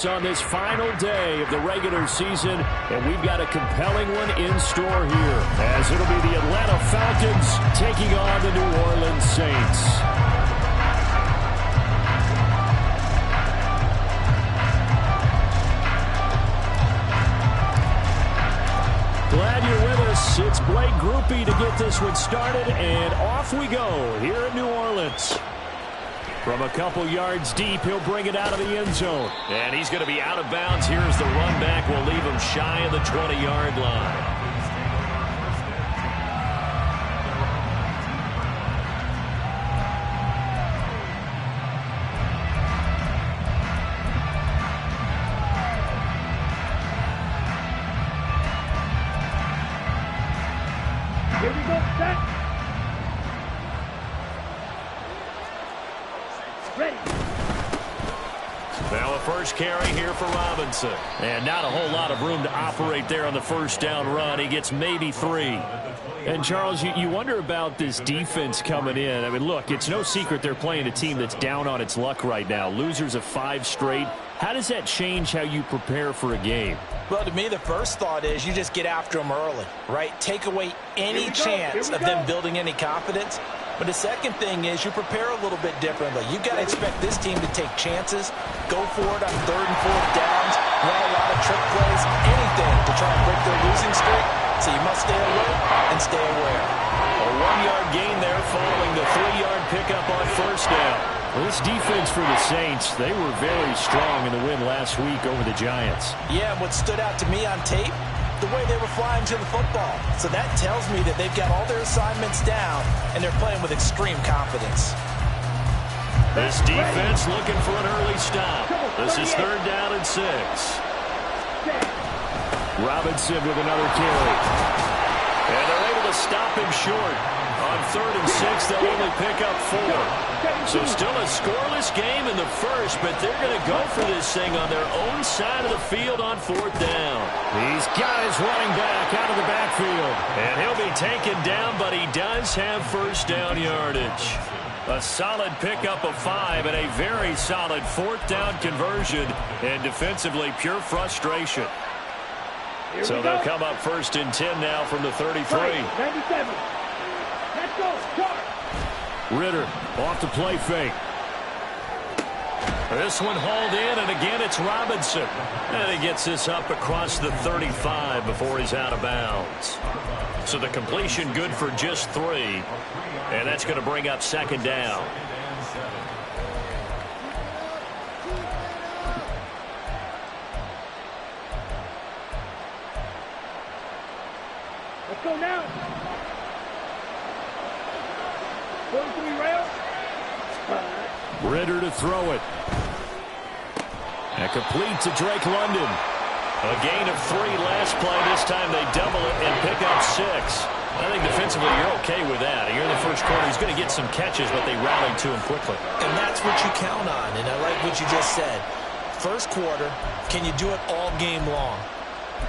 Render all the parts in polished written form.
On this final day of the regular season, and we've got a compelling one in store here, as it'll be the Atlanta Falcons taking on the New Orleans Saints. Glad you're with us. It's Blake Groupie to get this one started, and off we go here in New Orleans. From a couple yards deep, he'll bring it out of the end zone. And he's going to be out of bounds. Here's the run back. We'll leave him shy of the 20-yard line. Here we go, set. Ready. Now a first carry here for Robinson. And not a whole lot of room to operate there on the first down run. He gets maybe 3. And, Charles, you wonder about this defense coming in. I mean, look, it's no secret they're playing a team that's down on its luck right now. Losers of 5 straight. How does that change how you prepare for a game? Well, to me, the first thought is you just get after them early, right? Take away any chance of them building any confidence. But the second thing is you prepare a little bit differently. You've got to expect this team to take chances, go for it on 3rd and 4th downs, run a lot of trick plays, anything to try and break their losing streak. So you must stay alert and stay aware. A 1-yard gain there following the 3-yard pickup on first down. Well, this defense for the Saints, they were very strong in the win last week over the Giants. Yeah, what stood out to me on tape, the way they were flying to the football. So that tells me that they've got all their assignments down, and they're playing with extreme confidence. This defense looking for an early stop. This is 3rd down and 6. Robinson with another carry. And they're able to stop him short. On 3rd and 6, they'll only pick up 4. So still a scoreless game in the first, but they're going to go for this thing on their own side of the field on 4th down. He's got his running back out of the backfield. And he'll be taken down, but he does have first down yardage. A solid pickup of 5 and a very solid 4th down conversion. And defensively, pure frustration. So they'll come up 1st and 10 now from the 33. 97. Let's go. Charge. Ritter off the play fake. This one hauled in, and again it's Robinson. And he gets this up across the 35 before he's out of bounds. So the completion good for just 3. And that's going to bring up 2nd down. Let's go now. 43 rail. Ritter to throw it. And complete to Drake London. A gain of 3 last play. This time they double it and pick up 6. I think defensively you're okay with that. Here in the first quarter, he's going to get some catches, but they rallied to him quickly. And that's what you count on, and I like what you just said. First quarter, can you do it all game long?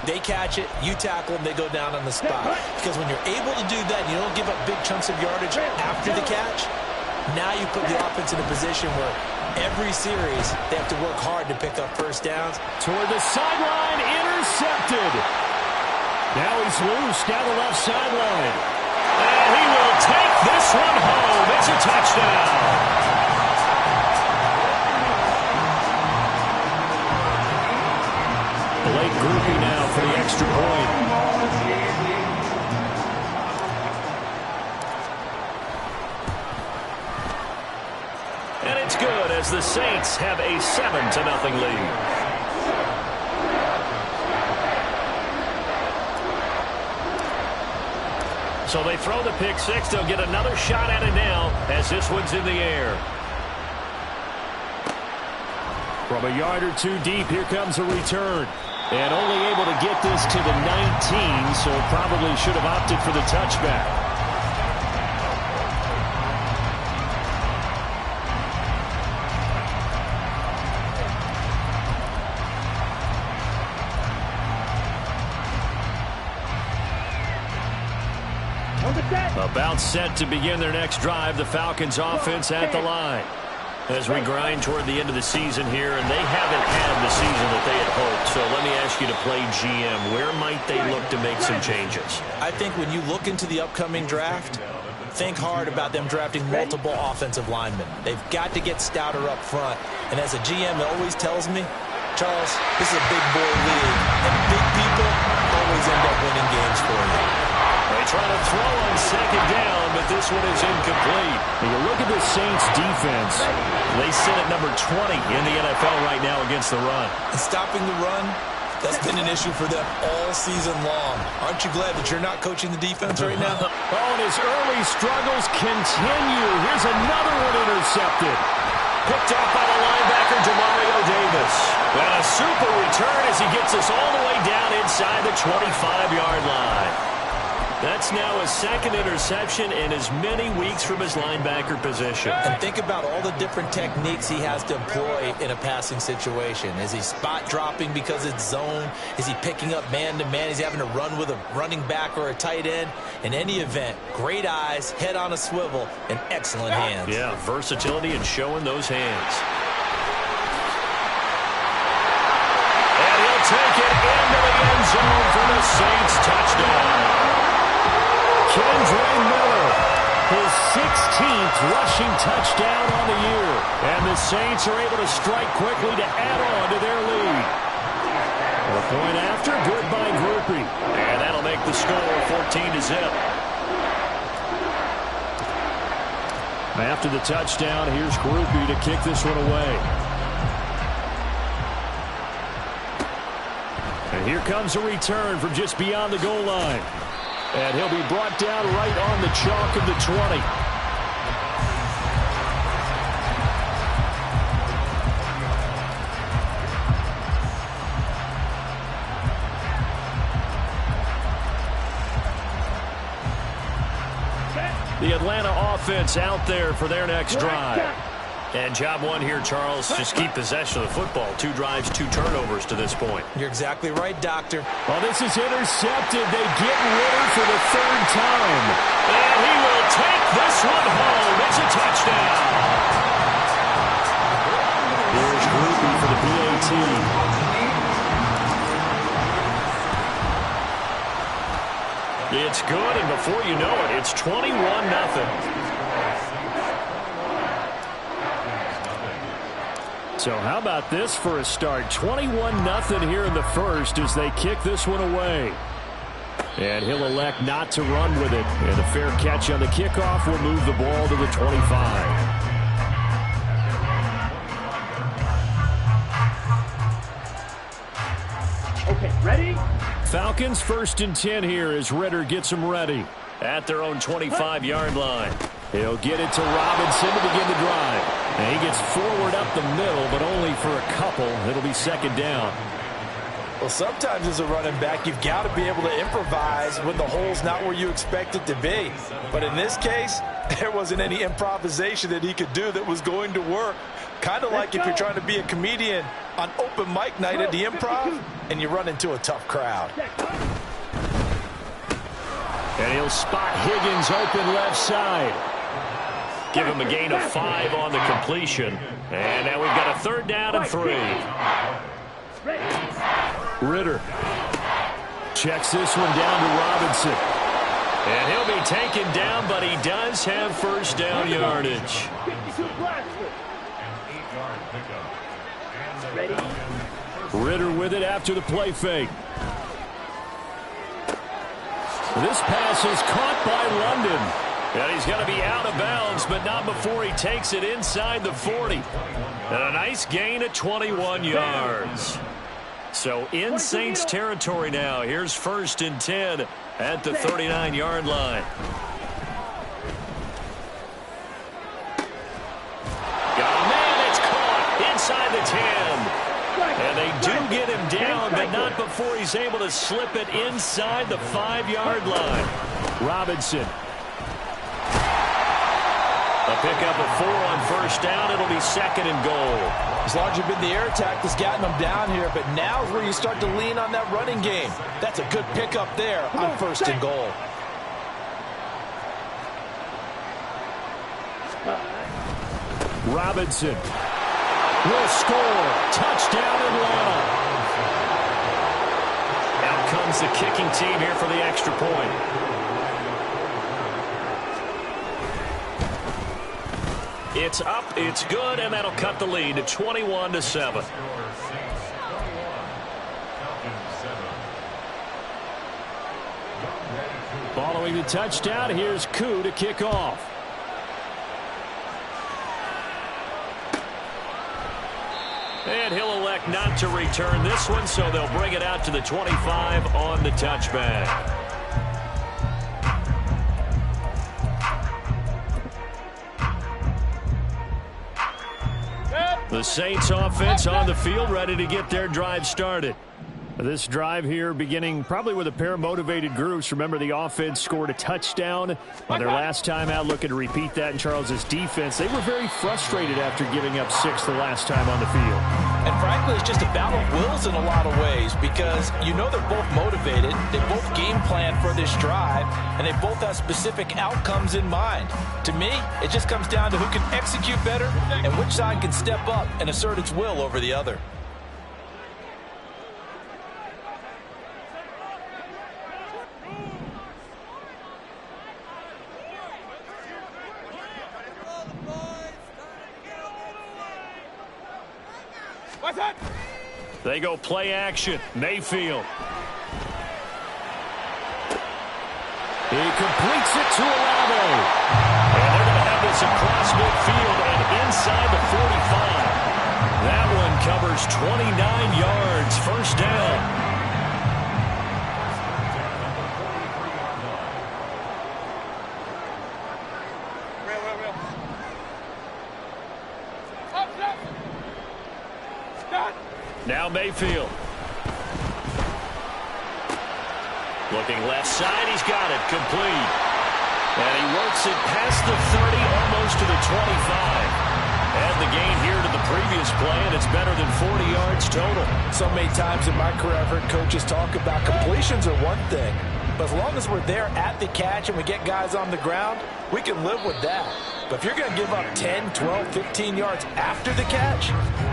They catch it, you tackle them, they go down on the spot. Because when you're able to do that, you don't give up big chunks of yardage after the catch. Now you put the offense in a position where every series they have to work hard to pick up first downs. Toward the sideline, intercepted. Now he's loose down the left sideline. And he will take this one home. It's a touchdown. Blake Groupie now for the extra point. And it's good as the Saints have a 7-0 lead. So they throw the pick 6. They'll get another shot at it now as this one's in the air. From a yard or 2 deep, here comes a return. And only able to get this to the 19, so probably should have opted for the touchback. About set to begin their next drive. The Falcons offense at the line. As we grind toward the end of the season here, and they haven't had the season that they had hoped. So let me ask you to play GM. Where might they look to make some changes? I think when you look into the upcoming draft, think hard about them drafting multiple offensive linemen. They've got to get stouter up front. And as a GM, it always tells me, Charles, this is a big boy league, and big people always end up winning games for you. They try to throw on second down, but this one is incomplete. When you look at the Saints defense, they sit at number 20 in the NFL right now against the run. And stopping the run, that's been an issue for them all season long. Aren't you glad that you're not coaching the defense right now? Oh, and his early struggles continue. Here's another one intercepted. Picked off by the linebacker, Demario Davis. And a super return as he gets us all the way down inside the 25-yard line. That's now his second interception in as many weeks from his linebacker position. And think about all the different techniques he has to employ in a passing situation. Is he spot dropping because it's zone? Is he picking up man-to-man? Is he having to run with a running back or a tight end? In any event, great eyes, head on a swivel, and excellent hands. Yeah, versatility and showing those hands. And he'll take it into the end zone for the Saints touchdown. Kendre Miller, his 16th rushing touchdown on the year. And the Saints are able to strike quickly to add on to their lead. A point after, good by Groupie. And that'll make the score 14-0. After the touchdown, here's Groupie to kick this one away. And here comes a return from just beyond the goal line. And he'll be brought down right on the chalk of the 20. The Atlanta offense out there for their next drive. And job one here, Charles, just keep possession of the football. 2 drives, 2 turnovers to this point. You're exactly right, Doctor. Well, this is intercepted. They get Ritter for the 3rd time. And he will take this one home. It's a touchdown. Here's Groupie for the PAT. It's good, and before you know it, it's 21-0. So how about this for a start? 21-0 here in the first as they kick this one away. And he'll elect not to run with it. And a fair catch on the kickoff will move the ball to the 25. Okay, ready? Falcons 1st and 10 here as Ritter gets them ready. At their own 25-yard line. He'll get it to Robinson to begin the drive. And he gets forward up the middle, but only for a couple. It'll be 2nd down. Well, sometimes as a running back, you've got to be able to improvise when the hole's not where you expect it to be. But in this case, there wasn't any improvisation that he could do that was going to work. Kind of like if you're trying to be a comedian on open mic night at the Improv and you run into a tough crowd. And he'll spot Higgins open left side. Give him a gain of 5 on the completion. And now we've got a 3rd down and 3. Ritter checks this one down to Robinson. And he'll be taken down, but he does have 1st down yardage. Ritter with it after the play fake. This pass is caught by London. And he's going to be out of bounds, but not before he takes it inside the 40. And a nice gain at 21 yards. So in Saints territory now. Here's 1st and 10 at the 39-yard line. Got a man, it's caught inside the 10. And they do get him down, but not before he's able to slip it inside the 5-yard line. Robinson. A pickup of 4 on 1st down. It'll be 2nd and goal. As largely been the air attack that's gotten them down here, but now is where you start to lean on that running game. That's a good pickup there on 1st and goal. Robinson will score. Touchdown, Atlanta. Out comes the kicking team here for the extra point. It's up, it's good, and that'll cut the lead to 21-7. Following the touchdown, here's Koo to kick off. And he'll elect not to return this one, so they'll bring it out to the 25 on the touchback. The Saints offense on the field, ready to get their drive started. This drive here beginning probably with a pair of motivated groups. Remember, the offense scored a touchdown on their last time out, looking to repeat that in Charles's defense. They were very frustrated after giving up 6 the last time on the field. And frankly, it's just a battle of wills in a lot of ways because you know they're both motivated, they both game plan for this drive, and they both have specific outcomes in mind. To me, it just comes down to who can execute better and which side can step up and assert its will over the other. They go play action. Mayfield. He completes it to Olave. And they're going to have this across midfield and inside the 45. That one covers 29 yards. First down. Now Mayfield. Looking left side, he's got it, complete. And he works it past the 30, almost to the 25. And the gain here to the previous play, and it's better than 40 yards total. So many times in my career, I've heard coaches talk about completions are one thing, but as long as we're there at the catch and we get guys on the ground, we can live with that. But if you're going to give up 10, 12, 15 yards after the catch,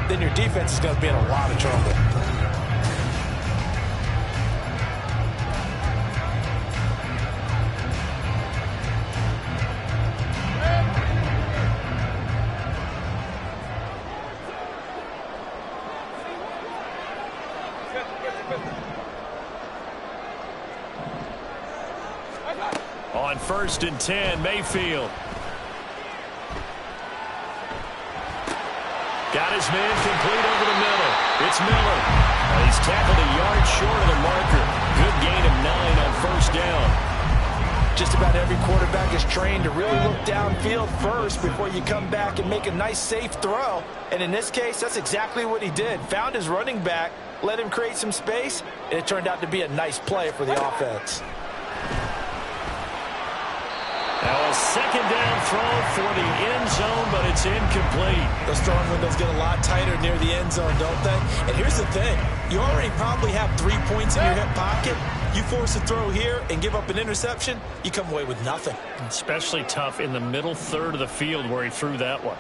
then your defense is going to be in a lot of trouble. On 1st and 10, Mayfield. Got his man complete over the middle. It's Miller. He's tackled a yard short of the marker. Good gain of 9 on 1st down. Just about every quarterback is trained to really look downfield first before you come back and make a nice, safe throw. And in this case, that's exactly what he did. Found his running back, let him create some space, and it turned out to be a nice play for the offense. Now a second down throw for the end zone, but it's incomplete. Those throwing windows get a lot tighter near the end zone, don't they? And here's the thing. You already probably have 3 points in your hip pocket. You force a throw here and give up an interception, you come away with nothing. Especially tough in the middle third of the field where he threw that one.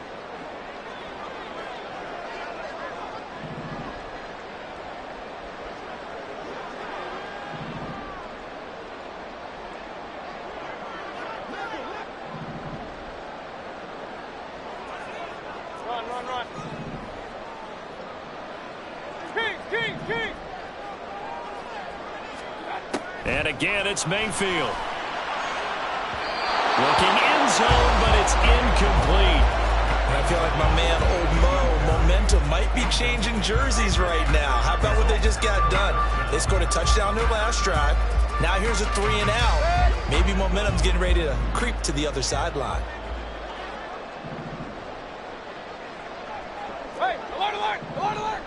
And again, it's Mayfield. Looking end zone, but it's incomplete. And I feel like my man, Old Mo, momentum might be changing jerseys right now. How about what they just got done? They scored a touchdown their last drive. Now here's a 3 and out. Maybe momentum's getting ready to creep to the other sideline. Hey, alert, alert, alert, alert.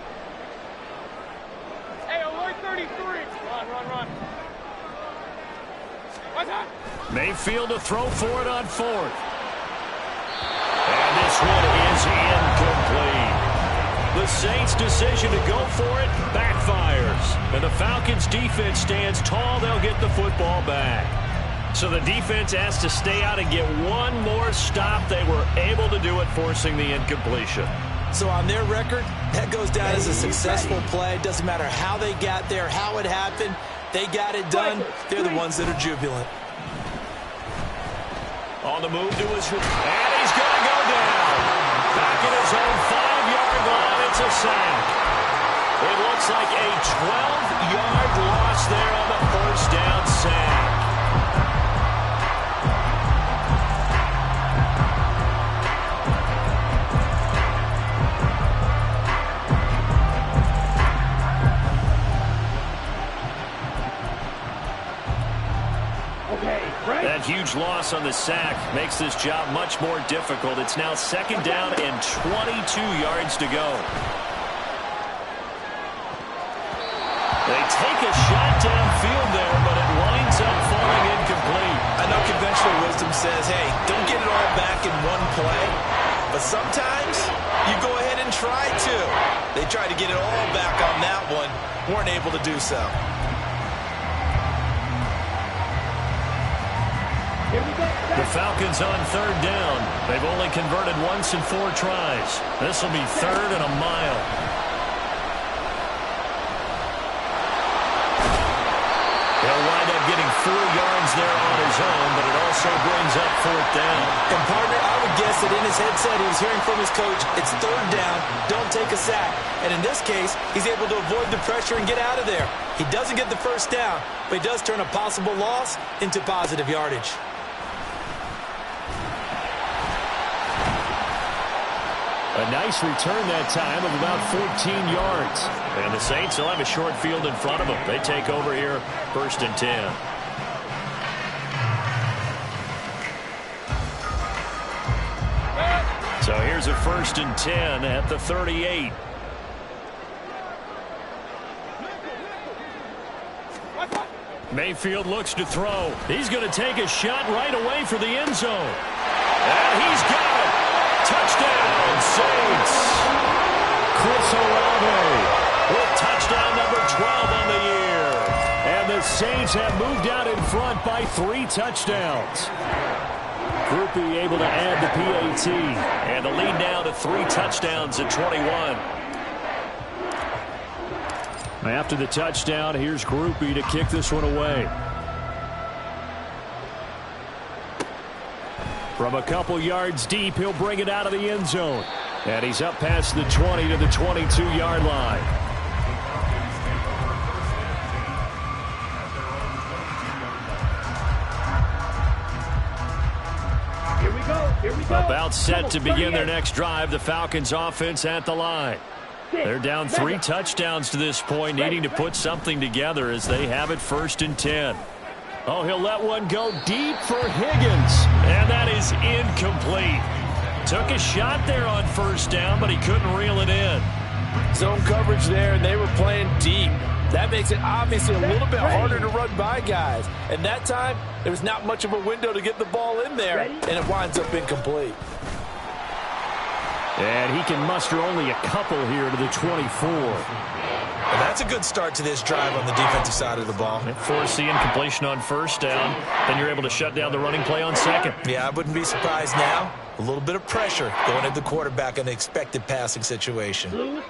Hey, alert 33. Run. What's that? Mayfield to throw for it on 4th. And this one is incomplete. The Saints' decision to go for it backfires. And the Falcons' defense stands tall. They'll get the football back. So the defense has to stay out and get one more stop. They were able to do it, forcing the incompletion. So on their record, that goes down as a successful play. Doesn't matter how they got there, how it happened. They got it done. They're the ones that are jubilant. On the move to his... And he's going to go down. Back at his own 5-yard line. It's a sack. It looks like a 12-yard loss there on the first down sack. That huge loss on the sack makes this job much more difficult. It's now 2nd down and 22 yards to go. They take a shot downfield there, but it winds up falling incomplete. I know conventional wisdom says, hey, don't get it all back in one play. But sometimes you go ahead and try to. They tried to get it all back on that one. Weren't able to do so. The Falcons on 3rd down. They've only converted once in 4 tries. This will be 3rd and a mile. He'll wind up getting 4 yards there on his own, but it also brings up 4th down. And partner, I would guess that in his headset he was hearing from his coach, it's 3rd down, don't take a sack. And in this case, he's able to avoid the pressure and get out of there. He doesn't get the 1st down, but he does turn a possible loss into positive yardage. A nice return that time of about 14 yards. And the Saints will have a short field in front of them. They take over here, 1st and 10. So here's a 1st and 10 at the 38. Mayfield looks to throw. He's going to take a shot right away for the end zone. And he's got it. Touchdown, Saints. Chris Olave with touchdown number 12 on the year. And the Saints have moved out in front by 3 touchdowns. Groupie able to add the PAT. And the lead now to 3 touchdowns at 21. After the touchdown, here's Groupie to kick this one away. From a couple yards deep, he'll bring it out of the end zone. And he's up past the 20 to the 22-yard line. Here we go. About set to begin their next drive. The Falcons offense at the line. They're down 3 touchdowns to this point, needing to put something together as they have it 1st and 10. Oh, he'll let one go deep for Higgins. And that is incomplete. Took a shot there on 1st down, but he couldn't reel it in. Zone coverage there, and they were playing deep. That makes it obviously a little bit harder to run by guys. And that time, there was not much of a window to get the ball in there, and it winds up incomplete. And he can muster only a couple here to the 24. And that's a good start to this drive on the defensive side of the ball. Force the incompletion on 1st down. Then you're able to shut down the running play on 2nd. Yeah, I wouldn't be surprised now. A little bit of pressure going at the quarterback in the expected passing situation.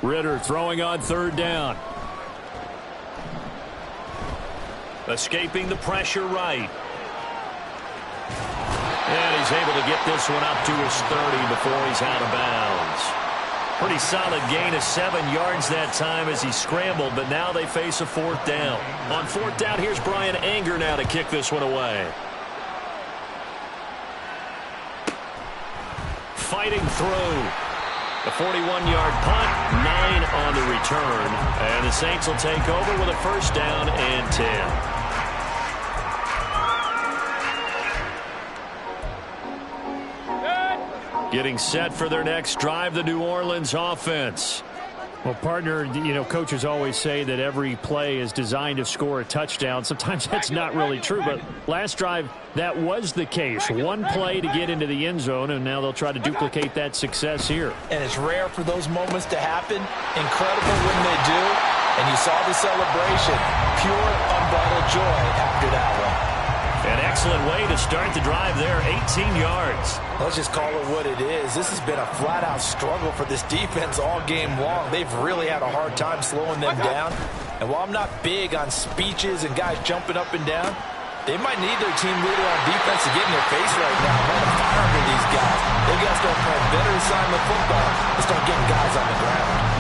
Ritter throwing on 3rd down. Escaping the pressure right. And he's able to get this one up to his 30 before he's out of bounds. Pretty solid gain of 7 yards that time as he scrambled, but now they face a 4th down. On 4th down, here's Brian Anger now to kick this one away. Fighting through. The 41-yard punt, 9 on the return. And the Saints will take over with a 1st down and 10. Getting set for their next drive, the New Orleans offense. Well, partner, you know, coaches always say that every play is designed to score a touchdown. Sometimes that's not really true, but last drive, that was the case. One play to get into the end zone, and now they'll try to duplicate that success here. And it's rare for those moments to happen. Incredible when they do. And you saw the celebration. Pure, unbridled joy after that one. An excellent way to start the drive there, 18 yards. Let's just call it what it is. This has been a flat-out struggle for this defense all game long. They've really had a hard time slowing them down. And while I'm not big on speeches and guys jumping up and down, they might need their team leader on defense to get in their face right now. Run a fire under these guys. They got to start playing better assignment football and start getting guys on the ground.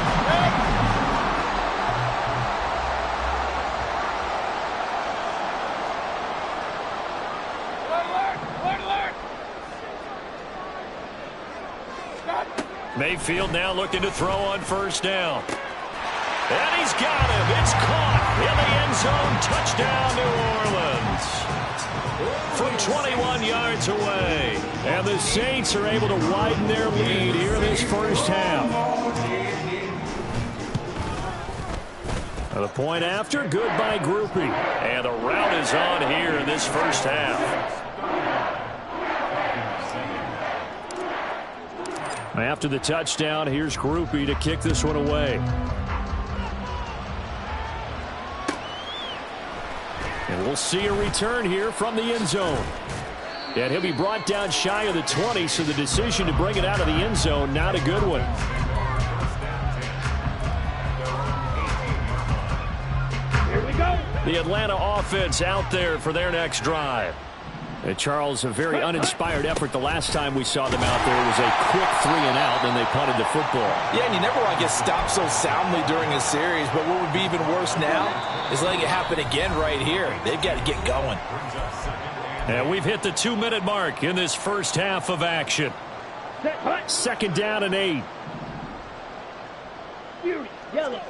Mayfield now looking to throw on first down. And he's got him. It's caught in the end zone. Touchdown, New Orleans. From 21 yards away. And the Saints are able to widen their lead here in this first half. The point after, good by Groupie. And the route is on here in this first half. After the touchdown, here's Groupie to kick this one away. And we'll see a return here from the end zone. And he'll be brought down shy of the 20, so the decision to bring it out of the end zone, not a good one. Here we go. The Atlanta offense out there for their next drive. And Charles, a very uninspired effort the last time we saw them out there. It was a quick 3-and-out, then they punted the football. Yeah, and you never want to get stopped so soundly during a series, but what would be even worse now is letting it happen again right here. They've got to get going. And we've hit the 2-minute mark in this first half of action. Second down and 8. Fury, yellow.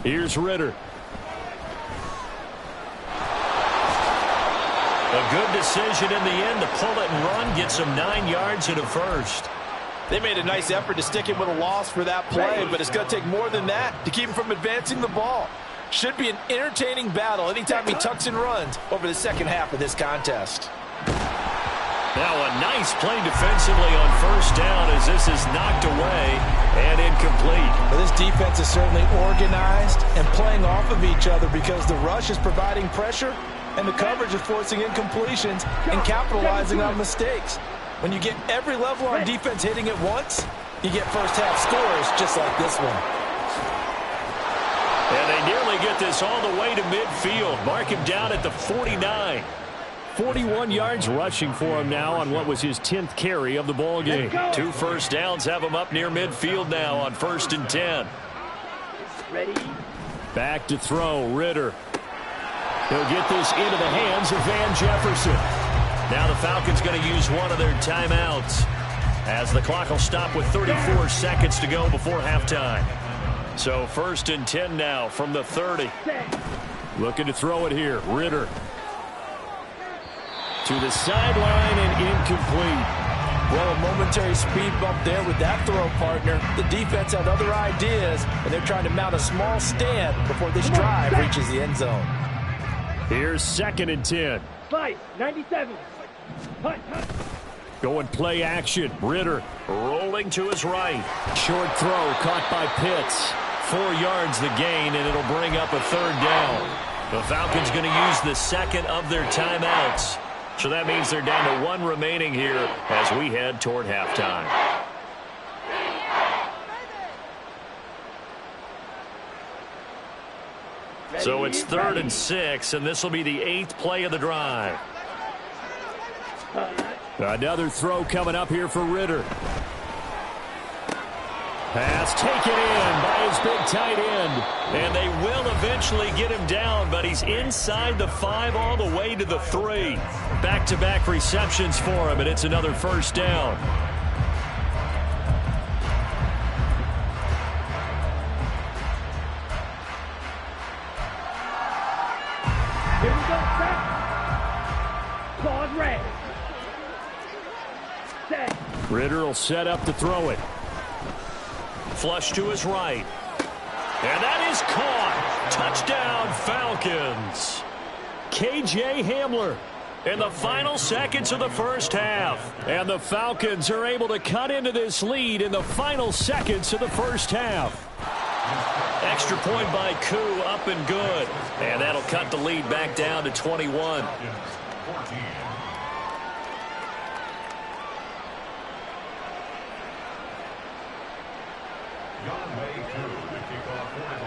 Here's Ritter. A good decision in the end to pull it and run, get some 9 yards and a first. They made a nice effort to stick him with a loss for that play, but it's going to take more than that to keep him from advancing the ball. Should be an entertaining battle anytime he tucks and runs over the second half of this contest. Now a nice play defensively on first down as this is knocked away and incomplete. Well, this defense is certainly organized and playing off of each other because the rush is providing pressure and the coverage is forcing incompletions and capitalizing on mistakes. When you get every level on defense hitting at once, you get first half scores just like this one. And they nearly get this all the way to midfield. Mark him down at the 49. 41 yards rushing for him now on what was his 10th carry of the ball game. 2 first downs have him up near midfield now on 1st and 10. Ready? Back to throw, Ritter. He'll get this into the hands of Van Jefferson. Now the Falcons going to use one of their timeouts as the clock will stop with 34 seconds to go before halftime. So 1st and 10 now from the 30. Looking to throw it here, Ritter. To the sideline and incomplete. Well, a momentary speed bump there with that throw, partner. The defense had other ideas, and they're trying to mount a small stand before this drive reaches the end zone. Here's 2nd and 10. 97. Going play action. Ritter rolling to his right. Short throw caught by Pitts. 4 yards the gain, and it'll bring up a 3rd down. The Falcons going to use the 2nd of their timeouts. So that means they're down to 1 remaining here as we head toward halftime. So it's 3rd and 6, and this will be the 8th play of the drive. Another throw coming up here for Ritter. Pass taken in by his big tight end. And they will eventually get him down, but he's inside the 5 all the way to the 3. Back-to-back receptions for him, and it's another 1st down. Here we go, set. Claws red. Set. Ritter will set up to throw it. Flush to his right. And that is caught. Touchdown, Falcons. K.J. Hamler in the final seconds of the first half. And the Falcons are able to cut into this lead in the final seconds of the first half. Extra point by Koo, up and good. And that'll cut the lead back down to 21.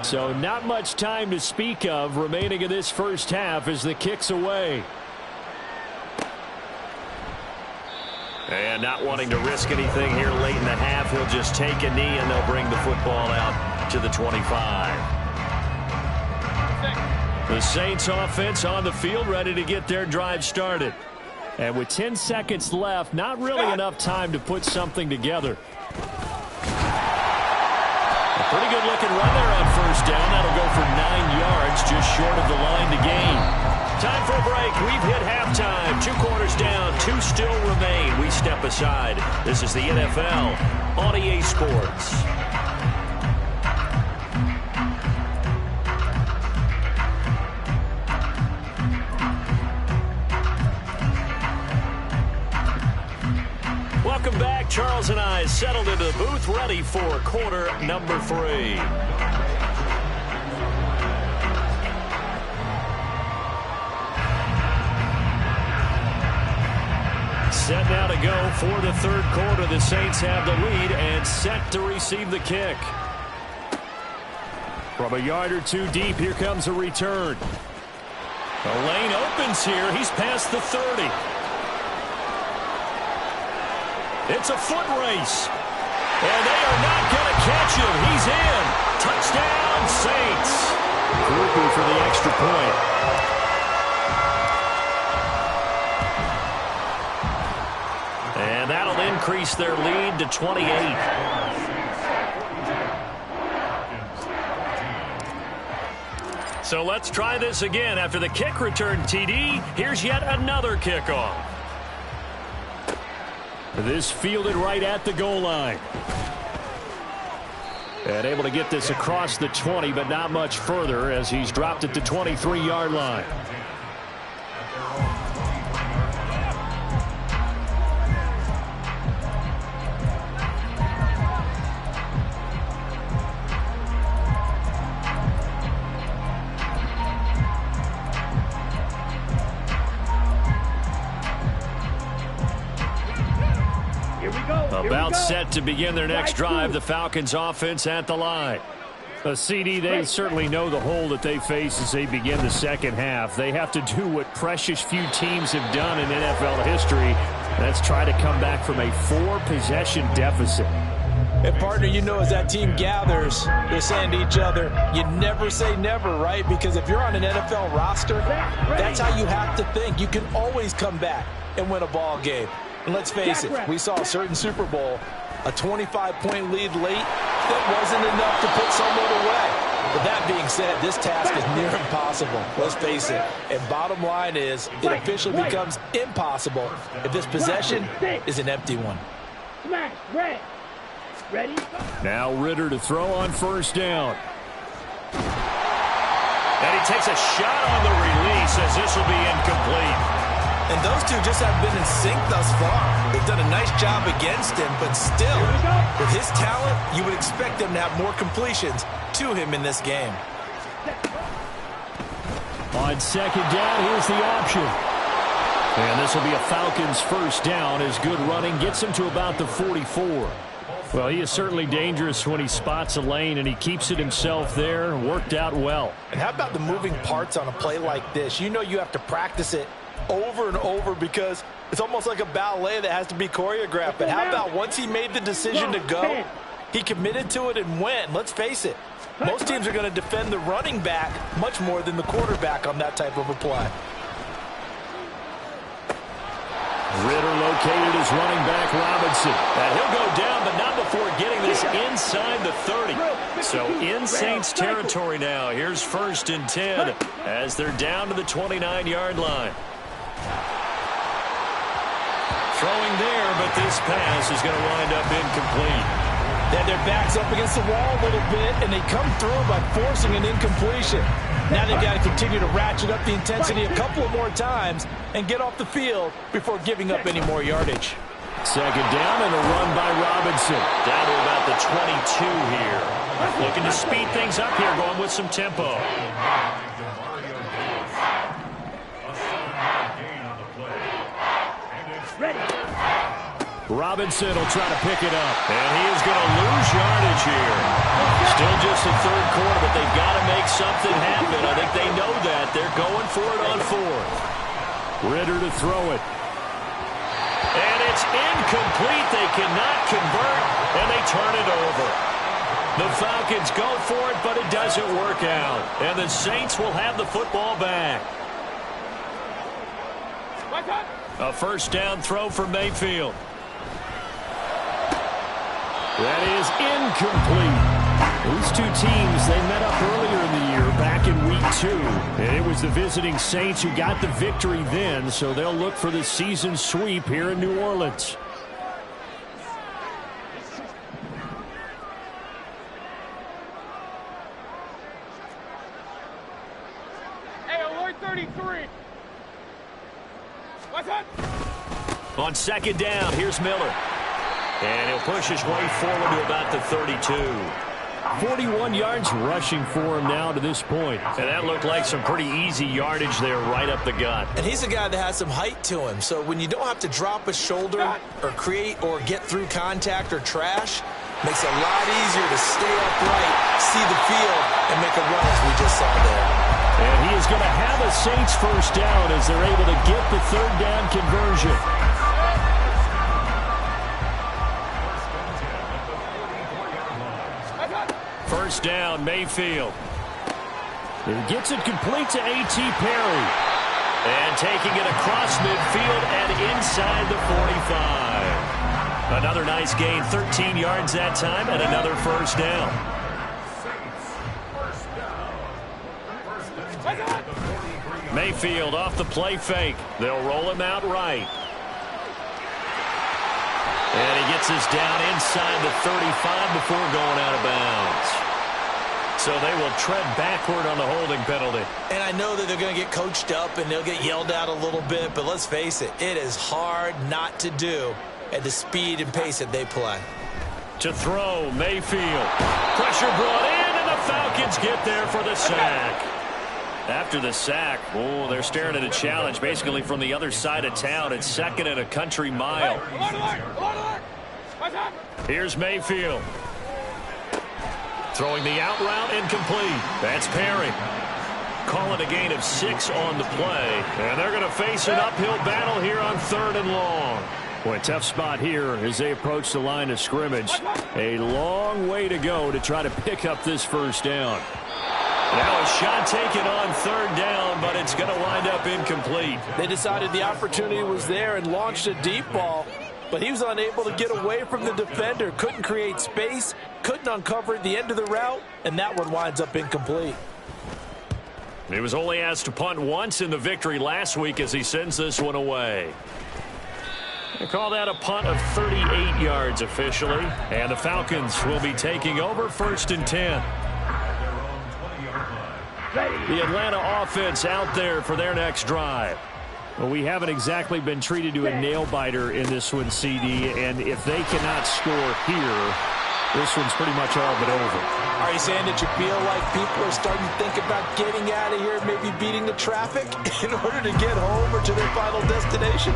So not much time to speak of remaining in this first half as the kick's away. And not wanting to risk anything here late in the half, he'll just take a knee and they'll bring the football out to the 25. The Saints offense on the field ready to get their drive started. And with 10 seconds left, not really enough time to put something together. A pretty good looking run there on first down. That'll go for 9 yards, just short of the line to gain. Time for a break. We've hit halftime. 2 quarters down, 2 still remain. We step aside. This is the NFL on EA Sports. Welcome back. Charles and I settled into the booth, ready for quarter number 3. Set now to go for the third quarter. The Saints have the lead and set to receive the kick. From a yard or 2 deep, here comes a return. The lane opens here. He's past the 30. It's a foot race. And they are not going to catch him. He's in. Touchdown, Saints. Groupie for the extra point. And that'll increase their lead to 28. So let's try this again. After the kick return TD, here's yet another kickoff. This fielded right at the goal line. And able to get this across the 20, but not much further as he's dropped it to 23-yard line. About set to begin their next drive. The Falcons offense at the line. CD, they certainly know the hole that they face as they begin the second half. They have to do what precious few teams have done in NFL history. That's try to come back from a 4-possession deficit. And partner, you know, as that team gathers, they're saying to each other, you never say never, right? Because if you're on an NFL roster, that's how you have to think. You can always come back and win a ball game. And let's face it, we saw a certain Super Bowl, a 25-point lead late, that wasn't enough to put someone away. But that being said, this task is near impossible. Let's face it. And bottom line is, it officially becomes impossible if this possession is an empty one. Smash, red. Ready? Now Ritter to throw on first down. And he takes a shot on the release as this will be incomplete. And those two just have been in sync thus far. They've done a nice job against him, but still, with his talent, you would expect them to have more completions to him in this game. On second down, here's the option. And this will be a Falcons first down as good running gets him to about the 44. Well, he is certainly dangerous when he spots a lane, and he keeps it himself there. Worked out well. And how about the moving parts on a play like this? You know you have to practice it over and over because it's almost like a ballet that has to be choreographed. But how about once he made the decision to go, he committed to it and went. Let's face it, most teams are going to defend the running back much more than the quarterback on that type of a play. Ritter located as running back Robinson. And he'll go down, but not before getting this inside the 30. So in Saints territory now. Here's 1st and 10 as they're down to the 29-yard line. Throwing there, but this pass is going to wind up incomplete. Then their backs up against the wall a little bit, and they come through by forcing an incompletion. Now they've got to continue to ratchet up the intensity a couple of more times and get off the field before giving up any more yardage. Second down and a run by Robinson. Down to about the 22 here. Looking to speed things up here, going with some tempo. Ready. Robinson will try to pick it up. And he is going to lose yardage here. Still just the third quarter, but they've got to make something happen. I think they know that. They're going for it on fourth. Ritter to throw it. And it's incomplete. They cannot convert, and they turn it over. The Falcons go for it, but it doesn't work out. And the Saints will have the football back. A first down throw for Mayfield. That is incomplete. These two teams, they met up earlier in the year, back in week 2. And it was the visiting Saints who got the victory then, so they'll look for the season sweep here in New Orleans. Hey, alert 33. What's up? On second down, here's Miller. And he'll push his way forward to about the 32. 41 yards rushing for him now to this point. And that looked like some pretty easy yardage there right up the gut. And he's a guy that has some height to him. So when you don't have to drop a shoulder or create or get through contact or trash, makes it a lot easier to stay upright, see the field, and make a run as we just saw there. And he is going to have a Saints first down as they're able to get the third down conversion. First down, Mayfield. He gets it complete to A.T. Perry. And taking it across midfield and inside the 45. Another nice gain, 13 yards that time, and another first down. Mayfield off the play fake. They'll roll him out right. And he gets this down inside the 35 before going out of bounds. So they will tread backward on the holding penalty. And I know that they're going to get coached up and they'll get yelled at a little bit, but let's face it, it is hard not to do at the speed and pace that they play. To throw, Mayfield. Pressure brought in, and the Falcons get there for the sack. After the sack, oh, they're staring at a challenge basically from the other side of town. It's second and a country mile. Here's Mayfield. Throwing the out route incomplete. That's Perry. Calling a gain of 6 on the play. And they're going to face an uphill battle here on third and long. Boy, a tough spot here as they approach the line of scrimmage. A long way to go to try to pick up this first down. Now a shot taken on third down, but it's going to wind up incomplete. They decided the opportunity was there and launched a deep ball, but he was unable to get away from the defender, couldn't create space, couldn't uncover at the end of the route, and that one winds up incomplete. He was only asked to punt once in the victory last week as he sends this one away. They call that a punt of 38 yards officially, and the Falcons will be taking over first and 10. The Atlanta offense out there for their next drive. Well, we haven't exactly been treated to a nail-biter in this one, CD, and if they cannot score here, this one's pretty much all but over. Are you saying that you feel like people are starting to think about getting out of here, maybe beating the traffic in order to get home or to their final destination?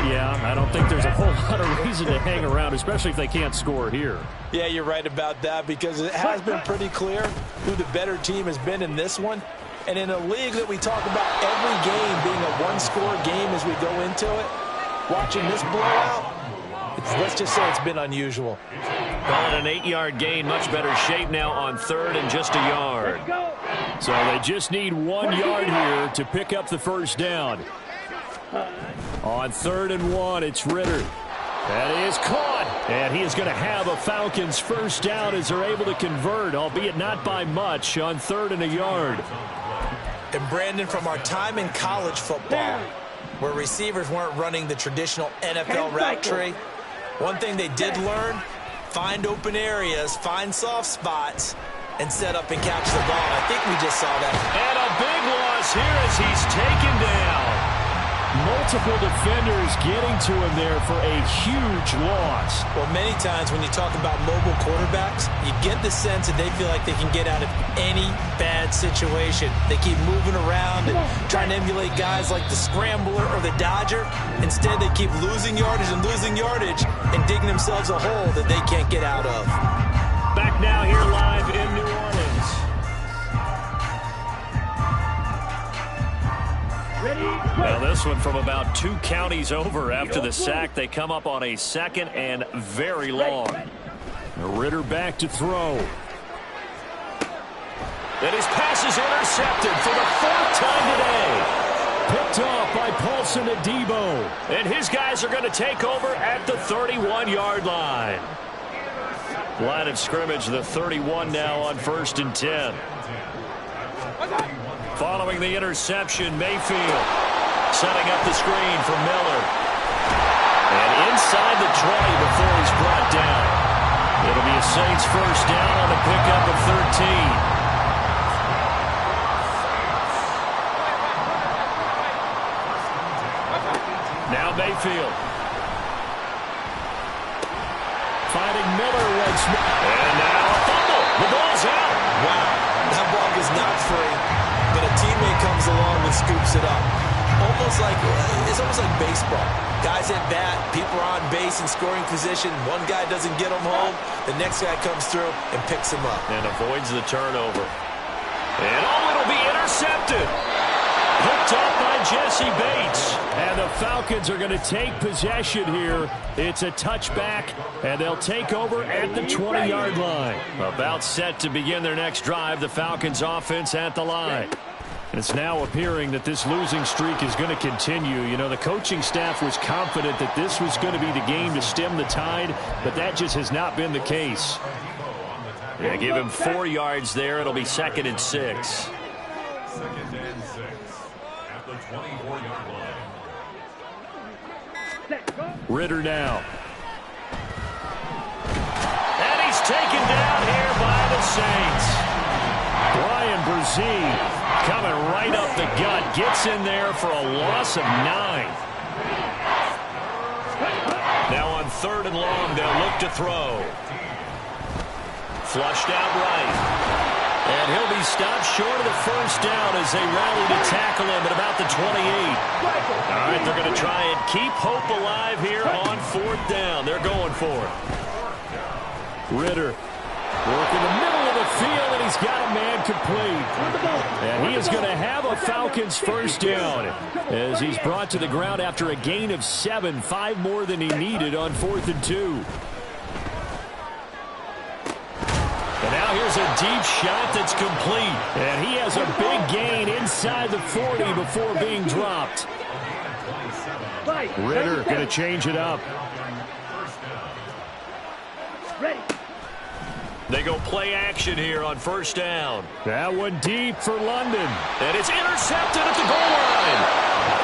Yeah, I don't think there's a whole lot of reason to hang around, especially if they can't score here. Yeah, you're right about that because it has been pretty clear who the better team has been in this one. And in a league that we talk about every game being a one-score game as we go into it, watching this blowout, let's just say it's been unusual. Well, an 8-yard gain, much better shape now on third and just a yard. So they just need 1 yard here to pick up the first down. On third and 1, it's Ritter. That is caught. And he is going to have a Falcons first down as they're able to convert, albeit not by much, on third and a yard. And Brandon, from our time in college football, where receivers weren't running the traditional NFL route tree, one thing they did learn, find open areas, find soft spots, and set up and catch the ball. I think we just saw that. And a big loss here as he's taken down. Multiple defenders getting to him there for a huge loss. Well, many times when you talk about mobile quarterbacks, you get the sense that they feel like they can get out of any bad situation. They keep moving around and trying to emulate guys like the scrambler or the dodger. Instead, they keep losing yardage and digging themselves a hole that they can't get out of. Back now here live in New Orleans. Well, this one from about 2 counties over after the sack. They come up on a 2nd and very long. Ritter back to throw. And his pass is intercepted for the 4th time today. Picked off by Paulson Adebo. And his guys are going to take over at the 31-yard line. Line of scrimmage, the 31 now on 1st and 10. Following the interception, Mayfield setting up the screen for Miller. And inside the 20 before he's brought down. It'll be a Saints first down on the pickup of 13. Now Mayfield. Finding Miller once more. And now a fumble. The ball's out. Wow, that ball is not free, but a teammate comes along and scoops it up. It's almost like baseball. Guys at bat, people are on base in scoring position. One guy doesn't get him home. The next guy comes through and picks him up. And avoids the turnover. And it'll be intercepted. Picked up by Jesse Bates. And the Falcons are going to take possession here. It's a touchback, and they'll take over at the 20-yard line. About set to begin their next drive, the Falcons offense at the line. It's now appearing that this losing streak is going to continue. You know, the coaching staff was confident that this was going to be the game to stem the tide, but that just has not been the case. Yeah, give him 4 yards there. It'll be 2nd and 6. 2nd and 6 at the 24-yard line. Ritter now. And he's taken down here by the Saints. Brian Brzee coming right up the gut. Gets in there for a loss of 9. Now on 3rd and long, they'll look to throw. Flushed out right. And he'll be stopped short of the first down as they rally to tackle him at about the 28. All right, they're going to try and keep hope alive here on 4th down. They're going for it. Ritter working the middle of the field, and he's got a man complete. And he is going to have a Falcons first down as he's brought to the ground after a gain of 7, 5 more than he needed on 4th and 2. And now here's a deep shot that's complete. And he has a big gain inside the 40 before being dropped. Ritter going to change it up. They go play action here on 1st down. That one deep for London. And it's intercepted at the goal line.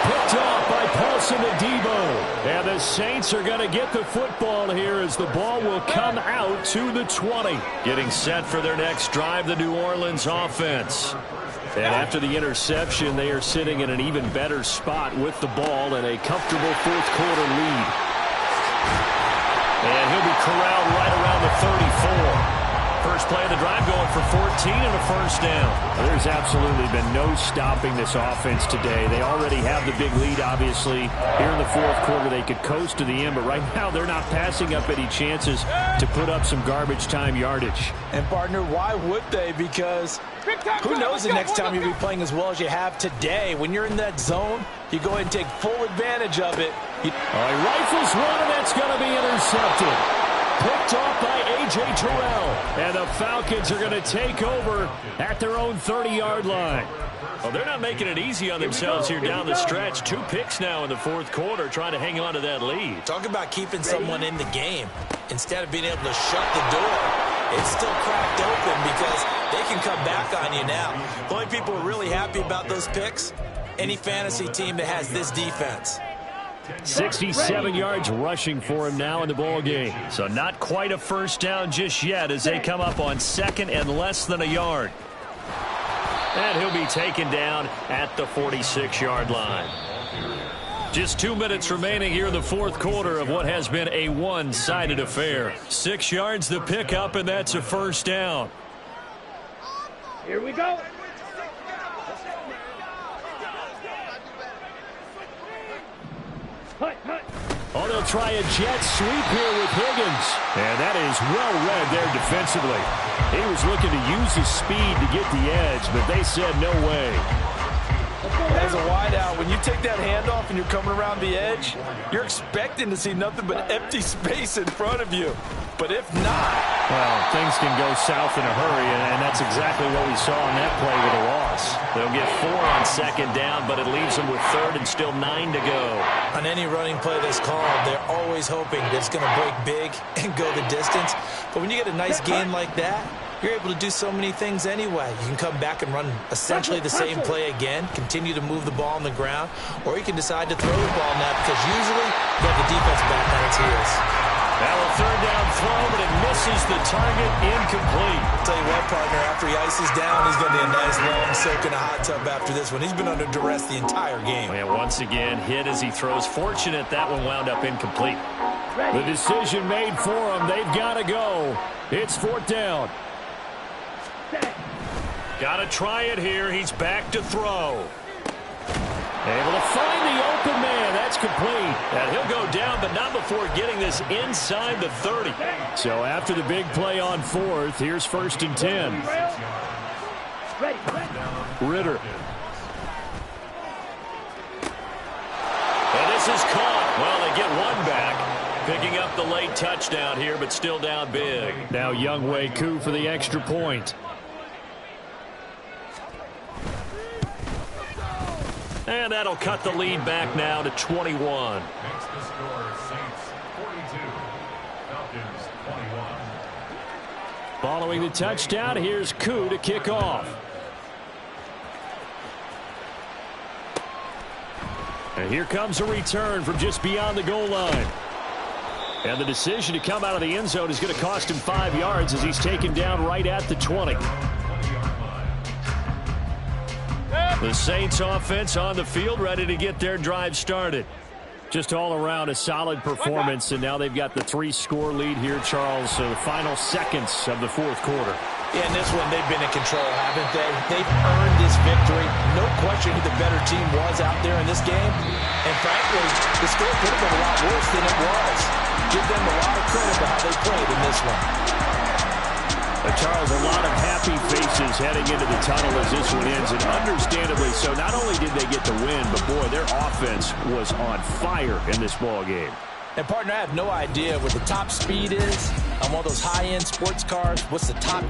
Picked off by Paulson Adebo. And the Saints are going to get the football here as the ball will come out to the 20. Getting set for their next drive, the New Orleans offense. And after the interception, they are sitting in an even better spot with the ball and a comfortable 4th quarter lead. And he'll be corralled right around the 34. First play of the drive going for 14 and a first down. There's absolutely been no stopping this offense today. They already have the big lead, obviously. Here in the 4th quarter, they could coast to the end, but right now they're not passing up any chances to put up some garbage time yardage. And, partner, why would they? Because who knows the next time you'll be playing as well as you have today. When you're in that zone, you go ahead and take full advantage of it. He rifles one, and that's going to be intercepted. Picked off by A.J. Terrell. And the Falcons are going to take over at their own 30-yard line. Well, they're not making it easy on themselves here down the stretch. 2 picks now in the 4th quarter trying to hang on to that lead. Talk about keeping someone in the game. Instead of being able to shut the door, it's still cracked open because they can come back on you now. The only people who are really happy about those picks, any fantasy team that has this defense. 67 yards rushing for him now in the ball game. So not quite a first down just yet as they come up on 2nd and less than a yard. And he'll be taken down at the 46-yard line. Just 2 minutes remaining here in the fourth quarter of what has been a one-sided affair. 6 yards the pickup, and that's a first down. Here we go. Oh, they'll try a jet sweep here with Higgins. And that is well read there defensively. He was looking to use his speed to get the edge, but they said no way. As a wideout, when you take that handoff and you're coming around the edge, you're expecting to see nothing but empty space in front of you. But if not... Well, things can go south in a hurry, and that's exactly what we saw on that play with a loss. They'll get 4 on second down, but it leaves them with third and still 9 to go. On any running play that's called, they're always hoping that it's going to break big and go the distance. But when you get a nice gain like that, you're able to do so many things anyway. You can come back and run essentially the same play again, continue to move the ball on the ground, or you can decide to throw the ball now because usually you have the defense back on its heels. Now a third down throw, but it misses the target, incomplete. I'll tell you what, partner, after he ices down, he's going to be a nice long soak in a hot tub after this one. He's been under duress the entire game. And once again, hit as he throws. Fortunate that one wound up incomplete. The decision made for them. They've got to go. It's fourth down. Got to try it here. He's back to throw. Able to find the open man. That's complete. And he'll go down, but not before getting this inside the 30. So after the big play on fourth, here's first and 10. Ritter. And this is caught. Well, they get one back. Picking up the late touchdown here, but still down big. Now Younghoe Koo for the extra point. And that'll cut the lead back now to 21. Makes the score Saints 42, Falcons 21. Following the touchdown, here's Koo to kick off. And here comes a return from just beyond the goal line. And the decision to come out of the end zone is going to cost him 5 yards as he's taken down right at the 20. The Saints offense on the field, ready to get their drive started. Just all around a solid performance, and now they've got the 3-score lead here, Charles. So the final seconds of the fourth quarter. Yeah, in this one, they've been in control, haven't they? They've earned this victory. No question who the better team was out there in this game. And frankly, the score could have been a lot worse than it was. Give them a lot of credit for how they played in this one. Charles, a lot of happy faces heading into the tunnel as this one ends, and understandably so. Not only did they get the win, but boy, their offense was on fire in this ball game. And partner, I have no idea what the top speed is on one of those high-end sports cars. What's the top